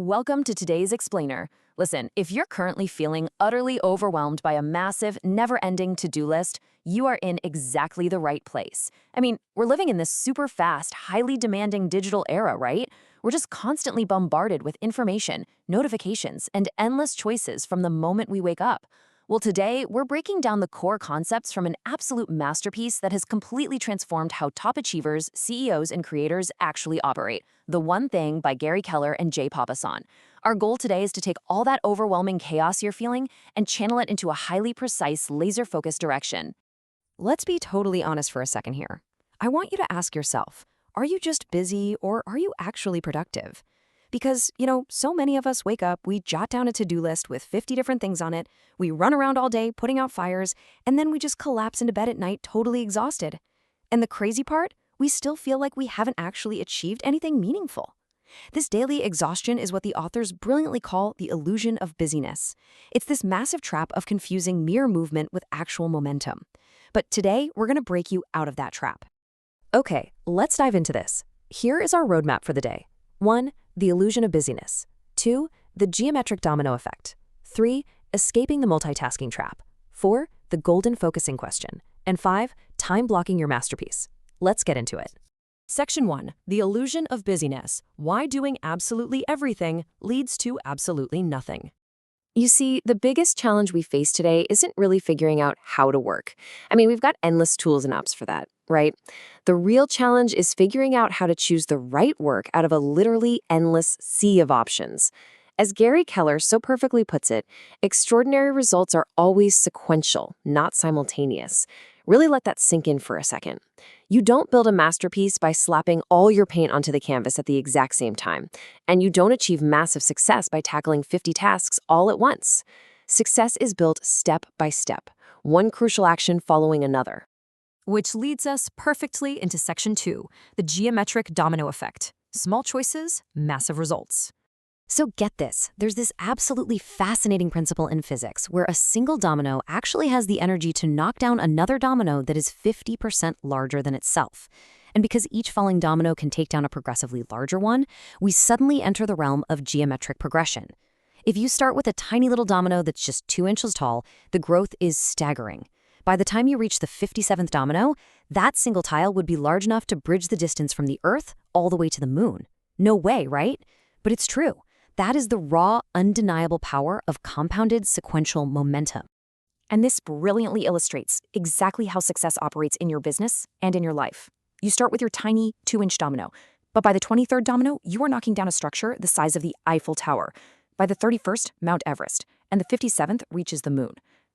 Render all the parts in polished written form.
welcome to today's explainer. Listen, if you're currently feeling utterly overwhelmed by a massive, never-ending to-do list, you are in exactly the right place. I mean, we're living in this super fast, highly demanding digital era, right? We're just constantly bombarded with information, notifications, and endless choices from the moment we wake up. Well, today, we're breaking down the core concepts from an absolute masterpiece that has completely transformed how top achievers, CEOs, and creators actually operate. The One Thing by Gary Keller and Papasan. Our goal today is to take all that overwhelming chaos you're feeling and channel it into a highly precise, laser-focused direction. Let's be totally honest for a second here. I want you to ask yourself, are you just busy or are you actually productive? Because, so many of us wake up, we jot down a to-do list with 50 different things on it, we run around all day putting out fires, and then we just collapse into bed at night totally exhausted. And the crazy part? We still feel like we haven't actually achieved anything meaningful. This daily exhaustion is what the authors brilliantly call the illusion of busyness. It's this massive trap of confusing mere movement with actual momentum. But today, we're going to break you out of that trap. Okay, let's dive into this. Here is our roadmap for the day. 1. The illusion of busyness. 2. The geometric domino effect. 3. Escaping the multitasking trap. 4. The golden focusing question. And 5. Time blocking your masterpiece. Let's get into it. Section 1. The illusion of busyness. Why doing absolutely everything leads to absolutely nothing. You see, the biggest challenge we face today isn't really figuring out how to work. I mean, we've got endless tools and apps for that, right? The real challenge is figuring out how to choose the right work out of a literally endless sea of options. As Gary Keller so perfectly puts it, extraordinary results are always sequential, not simultaneous. Really let that sink in for a second. You don't build a masterpiece by slapping all your paint onto the canvas at the exact same time, and you don't achieve massive success by tackling 50 tasks all at once. Success is built step by step, one crucial action following another. Which leads us perfectly into Section 2, the geometric domino effect. Small choices, massive results. So get this, there's this absolutely fascinating principle in physics where a single domino actually has the energy to knock down another domino that is 50% larger than itself. And because each falling domino can take down a progressively larger one, we suddenly enter the realm of geometric progression. If you start with a tiny little domino that's just 2 inches tall, the growth is staggering. By the time you reach the 57th domino, that single tile would be large enough to bridge the distance from the Earth all the way to the moon. No way, right? But it's true. That is the raw, undeniable power of compounded sequential momentum. And this brilliantly illustrates exactly how success operates in your business and in your life. You start with your tiny 2-inch domino, but by the 23rd domino, you are knocking down a structure the size of the Eiffel Tower. By the 31st, Mount Everest, and the 57th reaches the moon.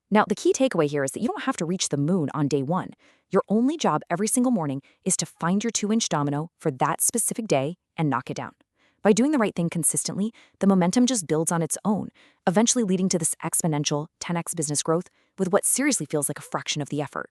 Now, the key takeaway here is that you don't have to reach the moon on day 1. Your only job every single morning is to find your 2-inch domino for that specific day and knock it down. By doing the right thing consistently, the momentum just builds on its own, eventually leading to this exponential 10x business growth with what seriously feels like a fraction of the effort.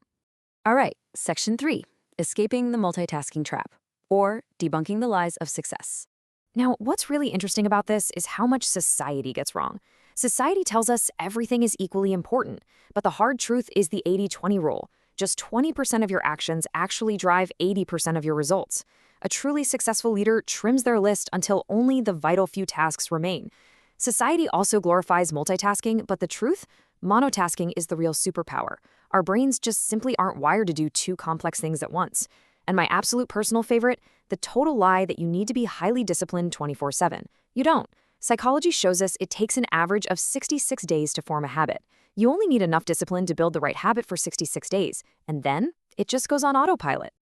All right, Section 3, escaping the multitasking trap, or debunking the lies of success. Now, what's really interesting about this is how much society gets wrong. Society tells us everything is equally important, but the hard truth is the 80-20 rule. Just 20% of your actions actually drive 80% of your results. A truly successful leader trims their list until only the vital few tasks remain. Society also glorifies multitasking, but the truth? Monotasking is the real superpower. Our brains just simply aren't wired to do 2 complex things at once. And my absolute personal favorite, the total lie that you need to be highly disciplined 24/7. You don't. Psychology shows us it takes an average of 66 days to form a habit. You only need enough discipline to build the right habit for 66 days, and then it just goes on autopilot.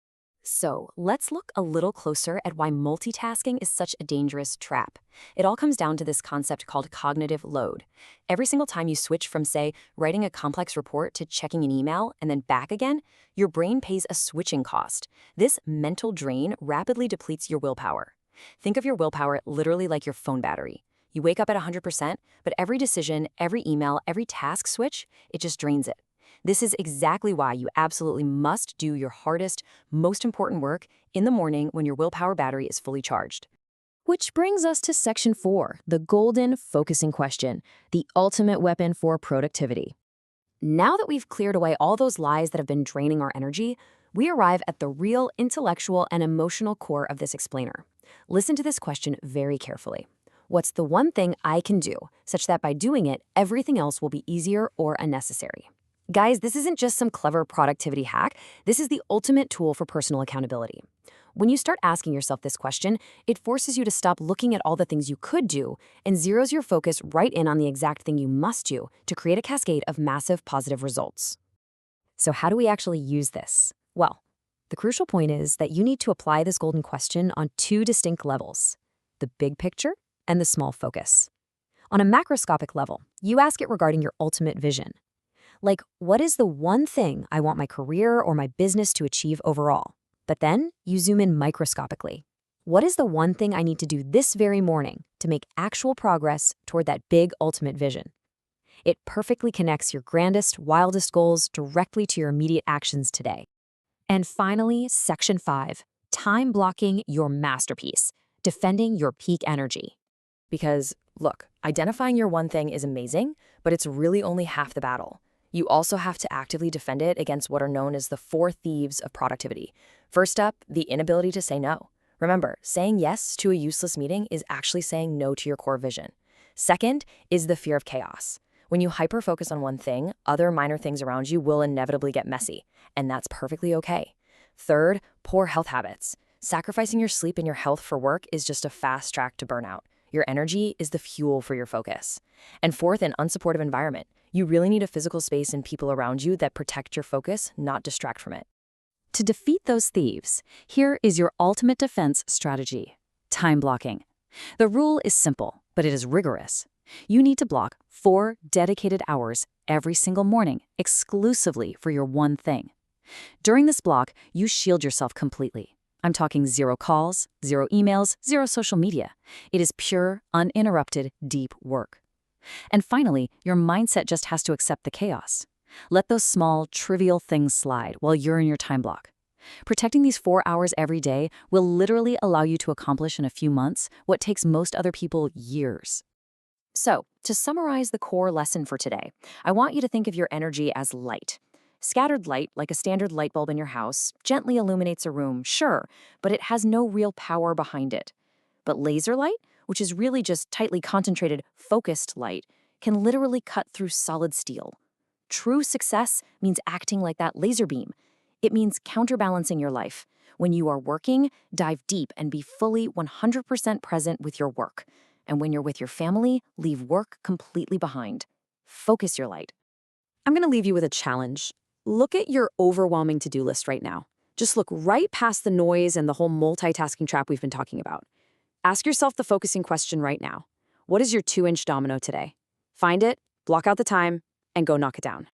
So let's look a little closer at why multitasking is such a dangerous trap. It all comes down to this concept called cognitive load. Every single time you switch from, say, writing a complex report to checking an email and then back again, your brain pays a switching cost. This mental drain rapidly depletes your willpower. Think of your willpower literally like your phone battery. You wake up at 100%, but every decision, every email, every task switch, it just drains it. This is exactly why you absolutely must do your hardest, most important work in the morning when your willpower battery is fully charged. Which brings us to Section 4, the golden focusing question, the ultimate weapon for productivity. Now that we've cleared away all those lies that have been draining our energy, we arrive at the real intellectual and emotional core of this explainer. Listen to this question very carefully. What's the one thing I can do, such that by doing it, everything else will be easier or unnecessary? Guys, this isn't just some clever productivity hack. This is the ultimate tool for personal accountability. When you start asking yourself this question, it forces you to stop looking at all the things you could do and zeroes your focus right in on the exact thing you must do to create a cascade of massive positive results. So how do we actually use this? Well, the crucial point is that you need to apply this golden question on two distinct levels: the big picture and the small focus. On a macroscopic level, you ask it regarding your ultimate vision. Like, what is the one thing I want my career or my business to achieve overall? But then you zoom in microscopically. What is the one thing I need to do this very morning to make actual progress toward that big ultimate vision? It perfectly connects your grandest, wildest goals directly to your immediate actions today. And finally, Section 5, time blocking your masterpiece, defending your peak energy. Because, look, identifying your one thing is amazing, but it's really only half the battle. You also have to actively defend it against what are known as the four thieves of productivity. First up, the inability to say no. Remember, saying yes to a useless meeting is actually saying no to your core vision. Second is the fear of chaos. When you hyper-focus on one thing, other minor things around you will inevitably get messy, and that's perfectly okay. Third, poor health habits. Sacrificing your sleep and your health for work is just a fast track to burnout. Your energy is the fuel for your focus. And fourth, an unsupportive environment. You really need a physical space and people around you that protect your focus, not distract from it. To defeat those thieves, here is your ultimate defense strategy: time blocking. The rule is simple, but it is rigorous. You need to block 4 dedicated hours every single morning exclusively for your one thing. During this block, you shield yourself completely. I'm talking 0 calls, 0 emails, 0 social media. It is pure, uninterrupted, deep work. And finally, your mindset just has to accept the chaos. Let those small, trivial things slide while you're in your time block. Protecting these 4 hours every day will literally allow you to accomplish in a few months what takes most other people years. So, to summarize the core lesson for today, I want you to think of your energy as light. Scattered light, like a standard light bulb in your house, gently illuminates a room, sure, but it has no real power behind it. But laser light, which is really just tightly concentrated, focused light, can literally cut through solid steel. True success means acting like that laser beam. It means counterbalancing your life. When you are working, dive deep and be fully 100% present with your work. And when you're with your family, leave work completely behind. Focus your light. I'm going to leave you with a challenge. Look at your overwhelming to-do list right now. Just look right past the noise and the whole multitasking trap we've been talking about. Ask yourself the focusing question right now. What is your 2-inch domino today? Find it, block out the time, and go knock it down.